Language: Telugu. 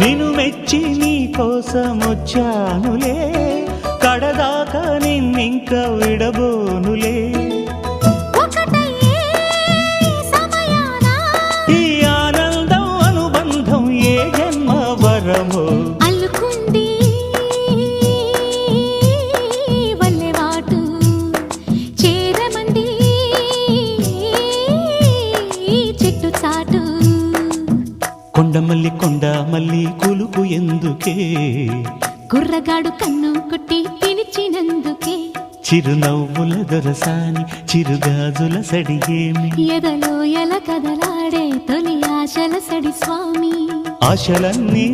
నిన్ను మెచ్చి నీ కోసం వచ్చానులే, కడదాకా నిన్నింక విడబోనులే. ఈ ఆనందం అనుబంధం ఏ జన్మ వరమో అల్లుకుంది వల్లెవాటు చేరమంది చెట్టు చాటు. కొండమల్లి కొండమల్లి కులుకు ఎందుకే, కుర్రగాడు కన్ను కొట్టి పిలిచినందుకే. చిరునవ్వుల దొరసాని చిరుగాజుల సడిగేమి, ఎదలో ఎల కదలాడే తొలి ఆశల సడి స్వామి. ఆశలన్నీ